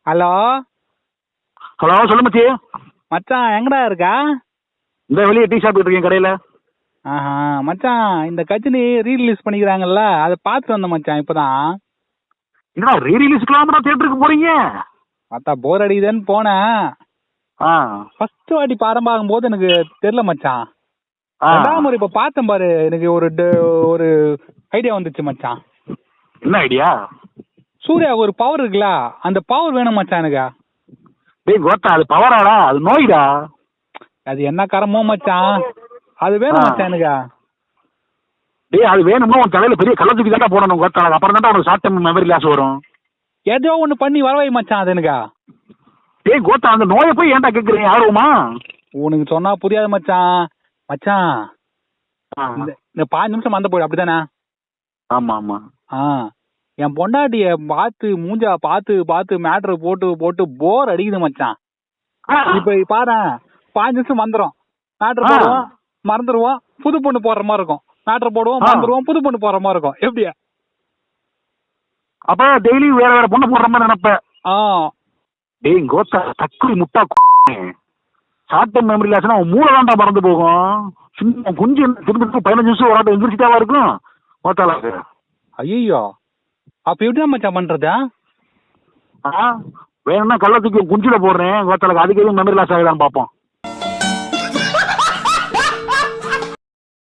Hello. Hello, சொல்லு மச்சி. மச்சான் எங்கடா இருக்கா? இந்த வெளியே டீ ஷாப் இருக்கேன் கடையில். ஆஹா மச்சான், இந்த கஜினி ரீரிலீஸ் பண்ணிக்கிறாங்கல்ல, அதை பார்த்துட்டு வந்தேன் மச்சான் இப்போதான். என்னடா ரீரிலீஸ்க்குலாம் தியேட்டருக்கு போறீங்க? பார்த்தா போர் அடிக்குதுன்னு போனேன். ஆ ஃபர்ஸ்ட் வாட்டி படம் பார்க்கும்போது எனக்கு தெரியல மச்சான். ஆ ரெண்டாவது முறை இப்போ பார்த்தேன் பாரு, எனக்கு ஒரு ஐடியா வந்துச்சு மச்சான். என்ன ஐடியா? சூர்யாவுக்கு ஒரு பவர் இருக்குல்ல, அந்த பவர் வேணும் மச்சான் எனக்கு. டேய் கோத்தா, அது பவராடா, அது நோய்டா. அது என்ன கரமோ மச்சான், அது வேணும் மச்சான் எனக்கு. டேய் அது வேணும்னா உன் தலையில பெரிய கள்ளத்துக்கு தானே போடணும் கோத்தா. அப்புறம் தான் உனக்கு ஷார்ட் டைம் மெமரி லாஸ் வரும். ஏதோ ஒன்று பண்ணி வரவை மச்சான் அது எனக்கு. டேய் கோத்தா, அந்த நோயை போய் ஏன்டா கேட்குறீங்க? ஆர்வமா? உனக்கு சொன்னா புரியாது மச்சான். மச்சான் இந்த 5 நிமிஷம் மறந்து போயிடு, அப்படிதானே? ஆமா ஆமா. என் பொண்டாட்டிய பார்த்து மூஞ்சா பார்த்து பார்த்து மேட்ரு போட்டு போட்டு போர் அடிக்குது மச்சான். இப்ப பாரு, 5 நிமிஷம் மறந்துடும், மேட்ரு போடுவோம் மறந்துடுவோம், புது பொண்ணு போடுற மாதிரி இருக்கும். மேட்ரு போடுவோம் மறந்துடுவோம், புது பொண்ணு போடுற மாதிரி இருக்கும். எப்படியா? அப்ப டெய்லி வேற வேற பொண்ணு போடுற மாதிரி நினைப்பேன். டேய் கோத்தா, தக்குரி முட்டா ஷார்ட் டைம் மெமரி லாஸ்னா உன் மூளை தான்டா மறந்து போகும். சும்மா குஞ்சு திரும்ப 15 நிமிஷம் ஒரு ஆட்டம் எந்திரிச்சிட்டாவா இருக்கும் கோத்தாலாக்கு. ஐயோ, அப்ப எப்படிதான் மச்சான் பண்றது? வேணும்னா கள்ளத்துக்கு குஞ்சுல போடுறேன் கோத்தாலுக்கு, அதுக்கு எதுவும் மெமரி லாஸ் ஆகுதான்னு பார்ப்போம்.